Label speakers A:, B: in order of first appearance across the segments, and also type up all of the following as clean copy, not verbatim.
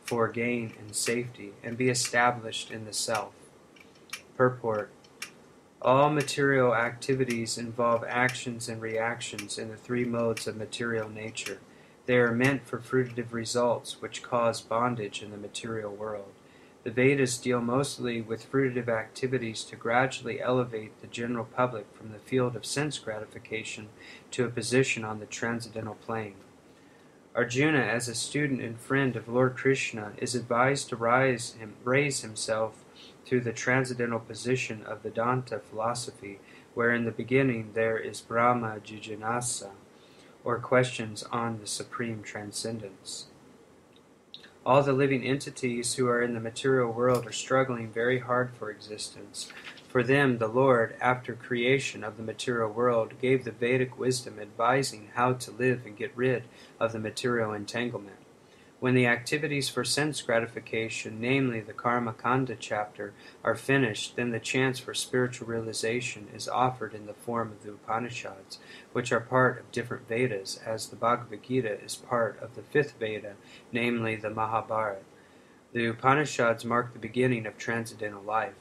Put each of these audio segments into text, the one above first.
A: for gain and safety, and be established in the self. Purport: all material activities involve actions and reactions in the three modes of material nature. They are meant for fruitive results which cause bondage in the material world. The Vedas deal mostly with fruitive activities to gradually elevate the general public from the field of sense gratification to a position on the transcendental plane. Arjuna, as a student and friend of Lord Krishna, is advised to raise himself through the transcendental position of Vedanta philosophy, where in the beginning there is Brahma Jijnasa, or questions on the supreme transcendence. All the living entities who are in the material world are struggling very hard for existence. For them, the Lord, after creation of the material world, gave the Vedic wisdom advising how to live and get rid of the material entanglement. When the activities for sense gratification, namely the Karma Kanda chapter, are finished, then the chance for spiritual realization is offered in the form of the Upanishads, which are part of different Vedas, as the Bhagavad Gita is part of the fifth Veda, namely the Mahabharata. The Upanishads mark the beginning of transcendental life.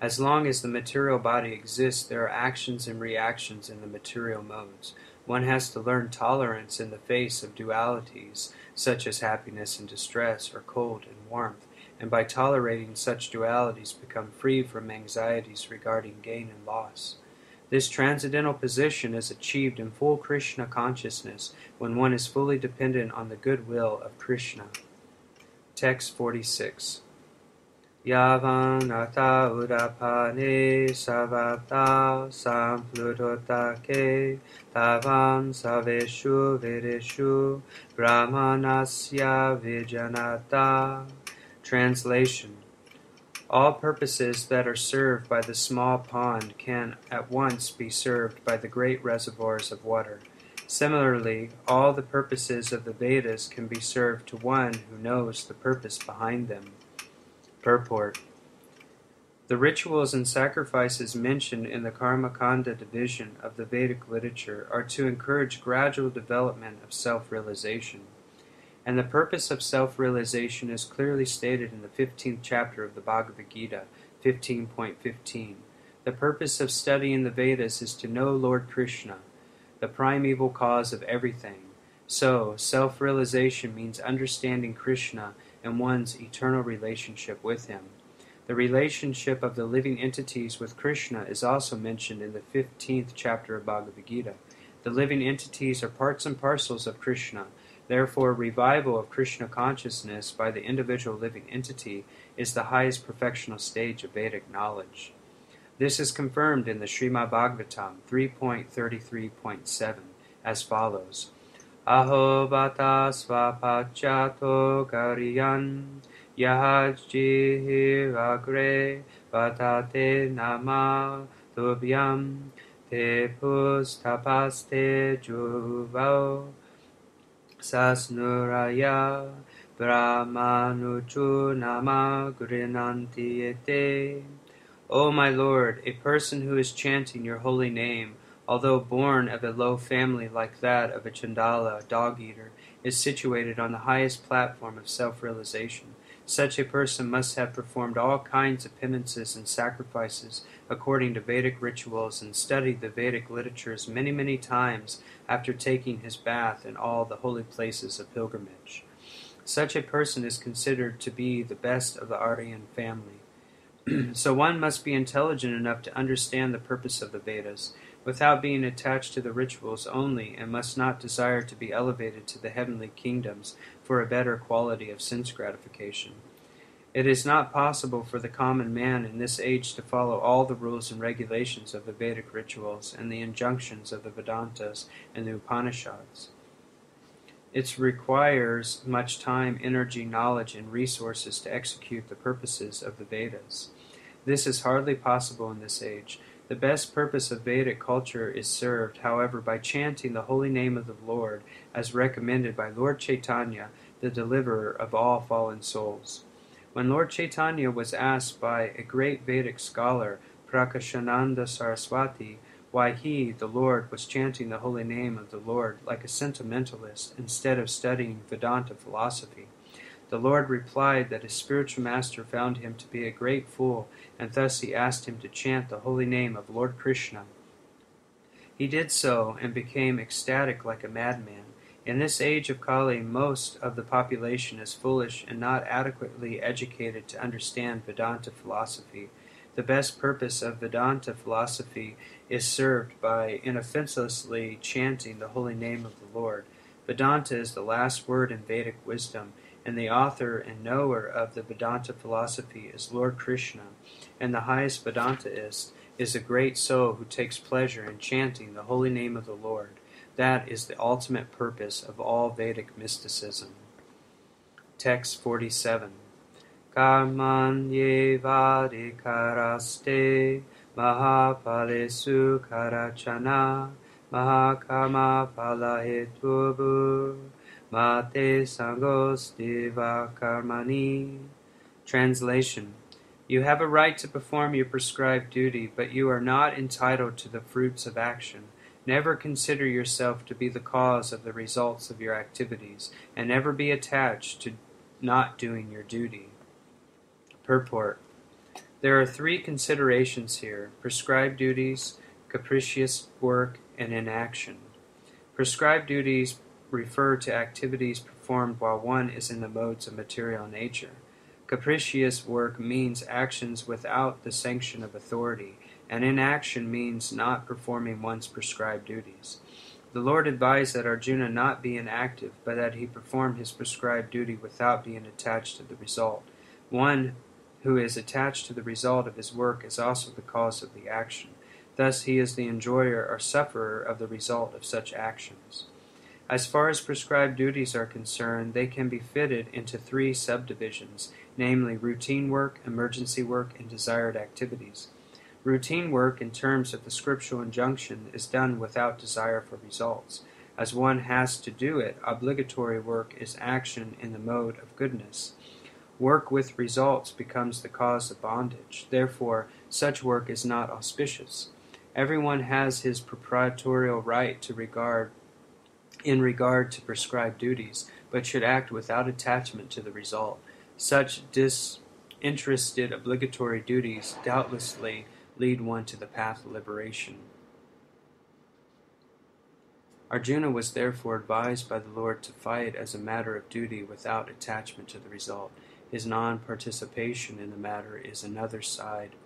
A: As long as the material body exists, there are actions and reactions in the material modes. One has to learn tolerance in the face of dualities, such as happiness and distress, or cold and warmth, and by tolerating such dualities become free from anxieties regarding gain and loss. This transcendental position is achieved in full Krishna consciousness when one is fully dependent on the goodwill of Krishna. Text 46. Yavan ata udapane savata samplutotake tavan saveshu vedeshu brahmanasya vijanata. Translation: all purposes that are served by the small pond can at once be served by the great reservoirs of water. Similarly, all the purposes of the Vedas can be served to one who knows the purpose behind them. Purport: the rituals and sacrifices mentioned in the Karma Kanda division of the Vedic literature are to encourage gradual development of self-realization. And the purpose of self-realization is clearly stated in the 15th chapter of the Bhagavad Gita, 15.15. The purpose of studying the Vedas is to know Lord Krishna, the primeval cause of everything. So, self-realization means understanding Krishna and one's eternal relationship with him. The relationship of the living entities with Krishna is also mentioned in the 15th chapter of Bhagavad Gita. The living entities are parts and parcels of Krishna. Therefore, revival of Krishna consciousness by the individual living entity is the highest perfectional stage of Vedic knowledge. This is confirmed in the Srimad Bhagavatam 3.33.7 as follows. Aho bata svapachato gariyan yahajihi agre batate nama tubhyam te pustapaste juvao sasnuraya brahmanuchu nama grinanti ete. O my Lord, a person who is chanting your holy name, although born of a low family like that of a Chandala, a dog-eater, is situated on the highest platform of self-realization. Such a person must have performed all kinds of penances and sacrifices according to Vedic rituals and studied the Vedic literatures many, many times after taking his bath in all the holy places of pilgrimage. Such a person is considered to be the best of the Aryan family. So one must be intelligent enough to understand the purpose of the Vedas, without being attached to the rituals only, and must not desire to be elevated to the heavenly kingdoms for a better quality of sense gratification. It is not possible for the common man in this age to follow all the rules and regulations of the Vedic rituals and the injunctions of the Vedantas and the Upanishads. It requires much time, energy, knowledge, and resources to execute the purposes of the Vedas. This is hardly possible in this age. The best purpose of Vedic culture is served, however, by chanting the holy name of the Lord, as recommended by Lord Chaitanya, the deliverer of all fallen souls. When Lord Chaitanya was asked by a great Vedic scholar, Prakashananda Saraswati, why he, the Lord, was chanting the holy name of the Lord like a sentimentalist instead of studying Vedanta philosophy, The Lord replied that his spiritual master found him to be a great fool, and thus he asked him to chant the holy name of Lord Krishna. He did so, and became ecstatic like a madman. In this age of Kali, most of the population is foolish and not adequately educated to understand Vedanta philosophy. The best purpose of Vedanta philosophy is served by inoffensively chanting the holy name of the Lord. Vedanta is the last word in Vedic wisdom, and the author and knower of the Vedanta philosophy is Lord Krishna, and the highest Vedantaist is a great soul who takes pleasure in chanting the holy name of the Lord. That is the ultimate purpose of all Vedic mysticism. Text 47. Karmanyevadikaraste mahapalesu karachana mahakama palahetubu mate sangos diva karmani. Translation. You have a right to perform your prescribed duty, but you are not entitled to the fruits of action. Never consider yourself to be the cause of the results of your activities, and never be attached to not doing your duty. Purport. There are three considerations here: prescribed duties, capricious work, and inaction. Prescribed duties refer to activities performed while one is in the modes of material nature. Capricious work means actions without the sanction of authority, and inaction means not performing one's prescribed duties. The Lord advised that Arjuna not be inactive, but that he perform his prescribed duty without being attached to the result. One who is attached to the result of his work is also the cause of the action. Thus he is the enjoyer or sufferer of the result of such actions. As far as prescribed duties are concerned, they can be fitted into three subdivisions, namely routine work, emergency work, and desired activities. Routine work, in terms of the scriptural injunction, is done without desire for results. As one has to do it, obligatory work is action in the mode of goodness. Work with results becomes the cause of bondage. Therefore, such work is not auspicious. Everyone has his proprietorial right in regard to prescribed duties, but should act without attachment to the result. Such disinterested obligatory duties doubtlessly lead one to the path of liberation. Arjuna was therefore advised by the Lord to fight as a matter of duty without attachment to the result. His non-participation in the matter is another side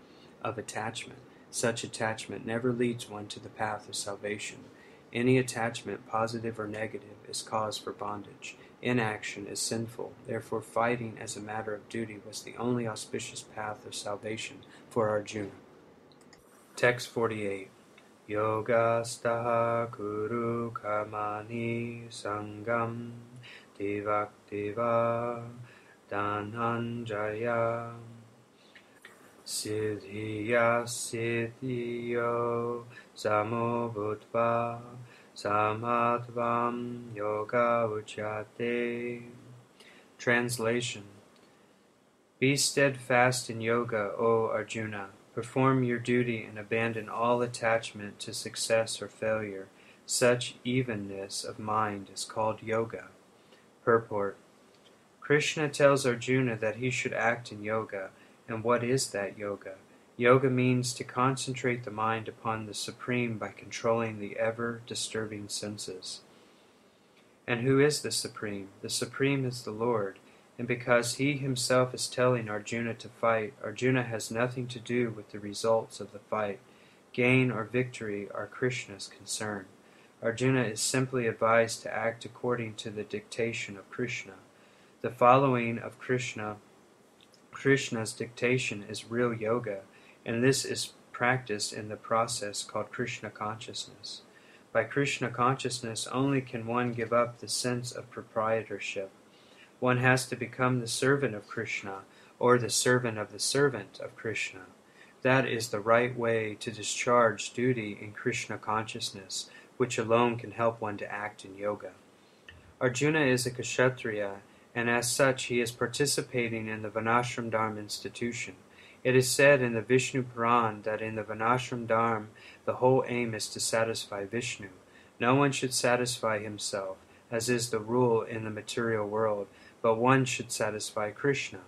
A: of attachment. Such attachment never leads one to the path of salvation. Any attachment, positive or negative, is cause for bondage. Inaction is sinful. Therefore, fighting as a matter of duty was the only auspicious path of salvation for Arjuna. Text 48. Yogastaha kuru kamani sangam divaktiva dhananjaya siddhiya siddhiyo samobhutva samadvam yoga uchyate. Translation. Be steadfast in yoga, O Arjuna. Perform your duty and abandon all attachment to success or failure. Such evenness of mind is called yoga. Purport. Krishna tells Arjuna that he should act in yoga. And what is that yoga? Yoga means to concentrate the mind upon the Supreme by controlling the ever-disturbing senses. And who is the Supreme? The Supreme is the Lord. And because he himself is telling Arjuna to fight, Arjuna has nothing to do with the results of the fight. Gain or victory are Krishna's concern. Arjuna is simply advised to act according to the dictation of Krishna. The following of Krishna's dictation is real yoga, and this is practiced in the process called Krishna consciousness. By Krishna consciousness only can one give up the sense of proprietorship. One has to become the servant of Krishna, or the servant of Krishna. That is the right way to discharge duty in Krishna consciousness, which alone can help one to act in yoga. Arjuna is a Kshatriya, and as such he is participating in the Varnashram Dharma institution. It is said in the Vishnu Puran that in the Varnashram Dharma the whole aim is to satisfy Vishnu. No one should satisfy himself, as is the rule in the material world, but one should satisfy Krishna.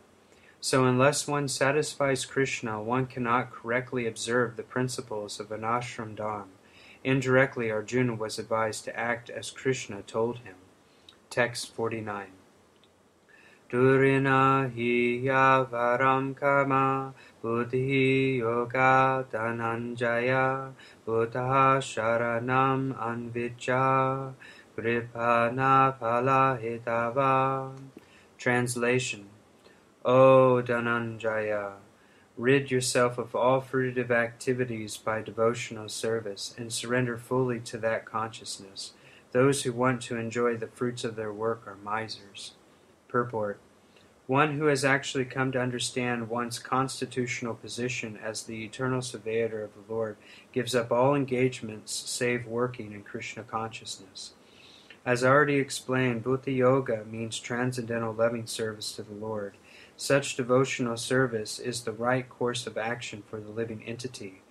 A: So unless one satisfies Krishna, one cannot correctly observe the principles of an ashram dharma. Indirectly, Arjuna was advised to act as Krishna told him. Text 49. Durina hi yavaram karma buddhi yoga dhananjaya buddha sharanam anvijja kripana phala hitava. Translation. O Dhananjaya, rid yourself of all fruitive activities by devotional service and surrender fully to that consciousness. Those who want to enjoy the fruits of their work are misers. Purport. One who has actually come to understand one's constitutional position as the eternal surveyor of the Lord gives up all engagements save working in Krishna consciousness. As already explained, Bhuta Yoga means transcendental loving service to the Lord. Such devotional service is the right course of action for the living entity.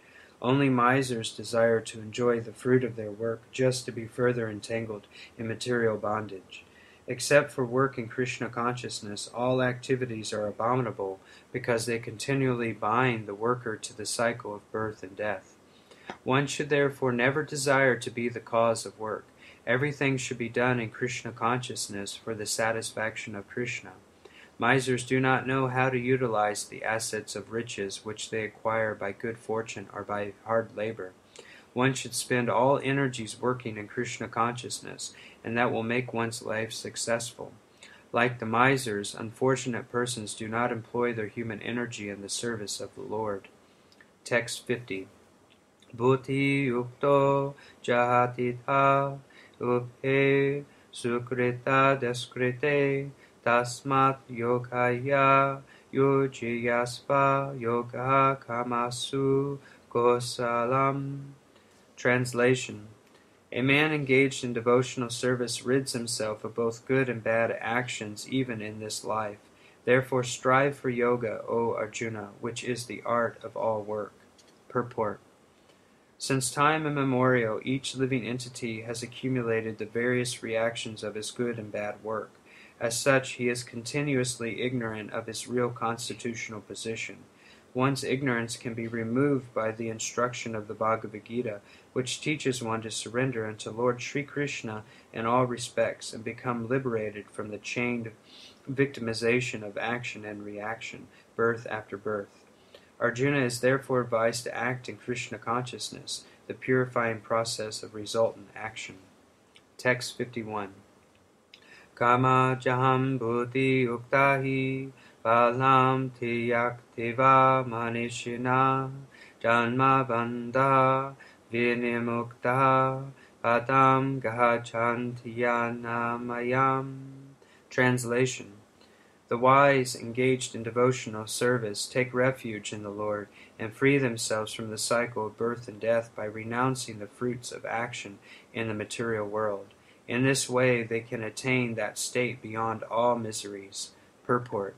A: Only misers desire to enjoy the fruit of their work just to be further entangled in material bondage. Except for work in Krishna consciousness, all activities are abominable because they continually bind the worker to the cycle of birth and death. One should therefore never desire to be the cause of work. Everything should be done in Krishna consciousness for the satisfaction of Krishna. Misers do not know how to utilize the assets of riches which they acquire by good fortune or by hard labor. One should spend all energies working in Krishna consciousness, and that will make one's life successful. Like the misers, unfortunate persons do not employ their human energy in the service of the Lord. Text 50. Bhuti yukto jahatitha uphe sukrita deskrite tasmat yogaya yojiyasva yoga kamasu gosalam. Translation. A man engaged in devotional service rids himself of both good and bad actions even in this life. Therefore strive for yoga, O Arjuna, which is the art of all work. Purport. Since time immemorial, each living entity has accumulated the various reactions of his good and bad work. As such, he is continuously ignorant of his real constitutional position. One's ignorance can be removed by the instruction of the Bhagavad Gita, which teaches one to surrender unto Lord Sri Krishna in all respects and become liberated from the chained victimization of action and reaction, birth after birth. Arjuna is therefore advised to act in Krishna consciousness, the purifying process of resultant action. Text 51. Kama jaham buddhi uktahi balam tiyaktiva manishina janma bandha vinimukta padam gachantianamayam. Translation. The wise, engaged in devotional service, take refuge in the Lord and free themselves from the cycle of birth and death by renouncing the fruits of action in the material world. In this way, they can attain that state beyond all miseries. Purport.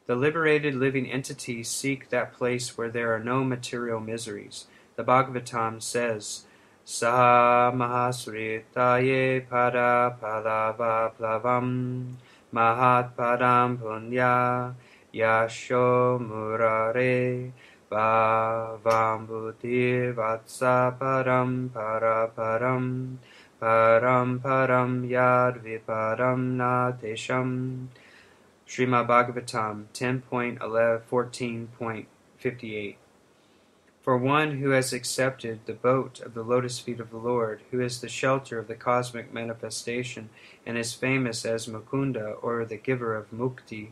A: The liberated living entities seek that place where there are no material miseries. The Bhagavatam says, Saha mahasritaye pada palava plavam Mahat padam punya yasho murare bhavam buddhi vatsa param paraparam param param yad viparam na tesham. Srimad Bhagavatam 10.14.58. For one who has accepted the boat of the lotus feet of the Lord, who is the shelter of the cosmic manifestation, and is famous as Mukunda, or the giver of Mukti,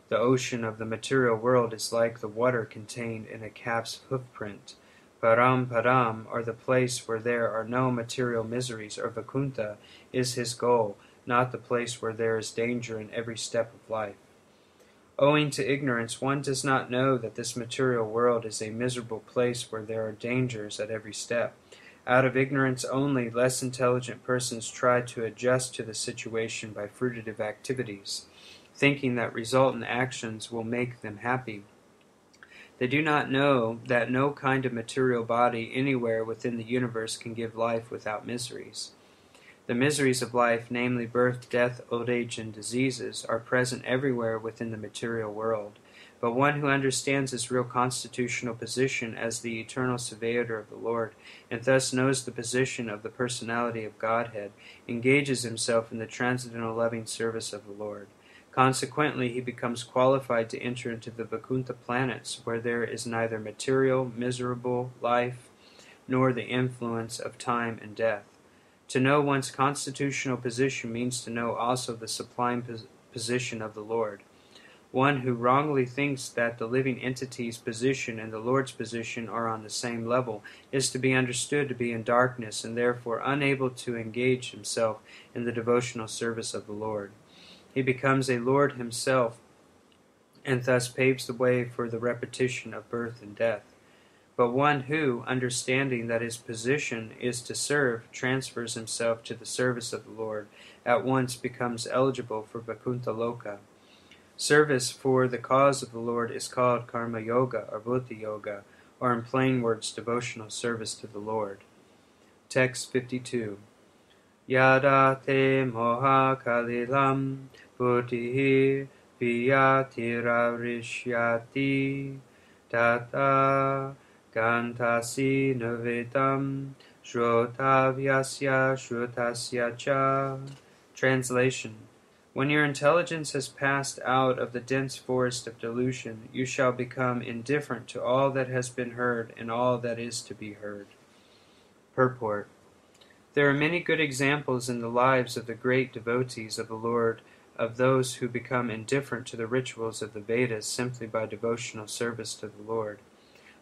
A: the ocean of the material world is like the water contained in a calf's hoofprint. Param Param, or the place where there are no material miseries, or Vakunta, is his goal, not the place where there is danger in every step of life. Owing to ignorance, one does not know that this material world is a miserable place where there are dangers at every step. Out of ignorance only, less intelligent persons try to adjust to the situation by fruitive activities, thinking that resultant actions will make them happy. They do not know that no kind of material body anywhere within the universe can give life without miseries. The miseries of life, namely birth, death, old age, and diseases, are present everywhere within the material world. But one who understands his real constitutional position as the eternal surveyor of the Lord, and thus knows the position of the personality of Godhead, engages himself in the transcendental loving service of the Lord. Consequently, he becomes qualified to enter into the Vaikuntha planets, where there is neither material, miserable life, nor the influence of time and death. To know one's constitutional position means to know also the sublime position of the Lord. One who wrongly thinks that the living entity's position and the Lord's position are on the same level is to be understood to be in darkness and therefore unable to engage himself in the devotional service of the Lord. He becomes a Lord himself and thus paves the way for the repetition of birth and death. But one who, understanding that his position is to serve, transfers himself to the service of the Lord, at once becomes eligible for Vaikuntha Loka. Service for the cause of the Lord is called Karma Yoga or Bhuti Yoga, or in plain words, devotional service to the Lord. Text 52. Yada te moha kalilam buddhihi viyatirarishyati tata gantasi navedam shrotavyasya shrotasya cha. Translation. When your intelligence has passed out of the dense forest of delusion, you shall become indifferent to all that has been heard and all that is to be heard. Purport. There are many good examples in the lives of the great devotees of the Lord of those who become indifferent to the rituals of the Vedas simply by devotional service to the Lord.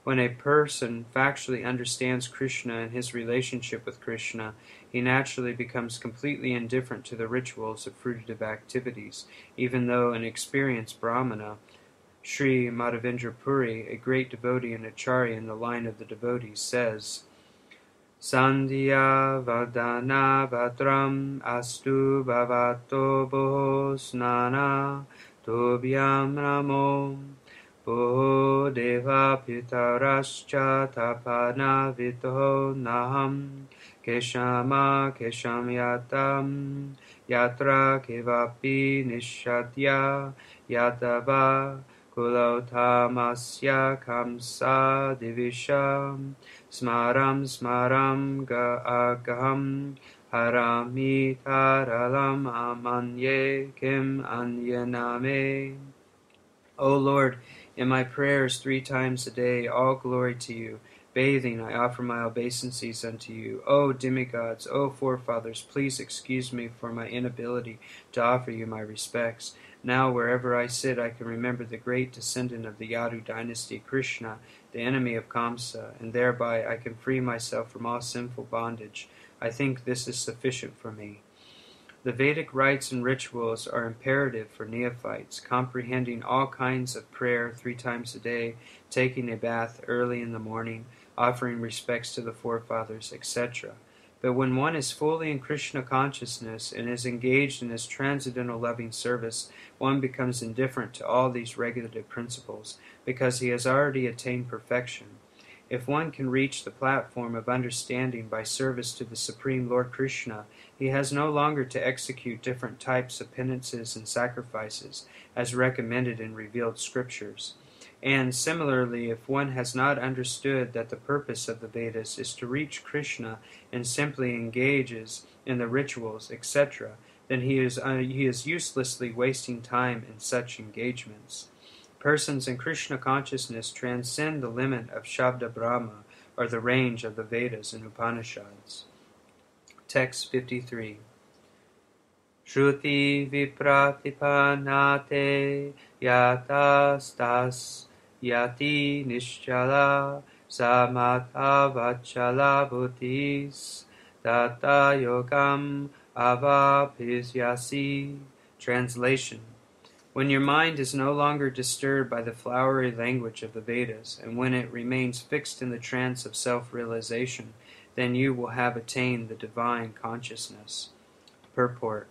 A: When a person factually understands Krishna and his relationship with Krishna, he naturally becomes completely indifferent to the rituals of fruitive activities, even though an experienced Brahmana, Sri Madhavendra Puri, a great devotee and acharya in the line of the devotees, says, Sandhya Vadana Bhatram Astu Bhavato Boho Snana Tobhyam Namo Boho Deva Pitarascha Tapana Vito Naham Keshama Keshamyatam Yatra Kevapi Nishadya Yatava Kulotamasya Kamsa Divisham Smaram Gaham Harami Taralam Amanye Kim Anyaname. O Lord, in my prayers 3 times a day, all glory to you. Bathing, I offer my obeisances unto you. O demigods, O forefathers, please excuse me for my inability to offer you my respects. Now, wherever I sit, I can remember the great descendant of the Yadu dynasty, Krishna, the enemy of Kamsa, and thereby I can free myself from all sinful bondage. I think this is sufficient for me. The Vedic rites and rituals are imperative for neophytes, comprehending all kinds of prayer 3 times a day, taking a bath early in the morning, offering respects to the forefathers, etc. But when one is fully in Krishna consciousness and is engaged in his transcendental loving service, one becomes indifferent to all these regulative principles, because he has already attained perfection. If one can reach the platform of understanding by service to the Supreme Lord Krishna, he has no longer to execute different types of penances and sacrifices, as recommended in revealed scriptures. And similarly, if one has not understood that the purpose of the Vedas is to reach Krishna and simply engages in the rituals, etc., then he is uselessly wasting time in such engagements. Persons in Krishna consciousness transcend the limit of Shabda Brahma, or the range of the Vedas and Upanishads. Text 53. Shruti vipratipanate yatastas yati nischala samata vachala buddhis tata yogam avapisyasi. Translation. When your mind is no longer disturbed by the flowery language of the Vedas, and when it remains fixed in the trance of self-realization, then you will have attained the divine consciousness. Purport.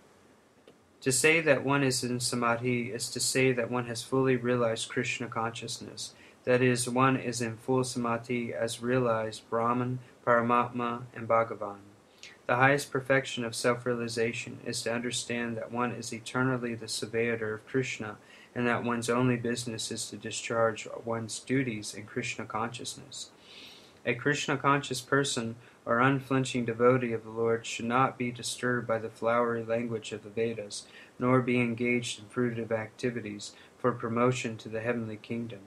A: To say that one is in samadhi is to say that one has fully realized Krishna consciousness. That is, one is in full samadhi as realized Brahman, Paramatma, and Bhagavan. The highest perfection of self-realization is to understand that one is eternally the surveyor of Krishna, and that one's only business is to discharge one's duties in Krishna consciousness. A Krishna-conscious person or unflinching devotee of the Lord should not be disturbed by the flowery language of the Vedas, nor be engaged in fruitive activities for promotion to the heavenly kingdom.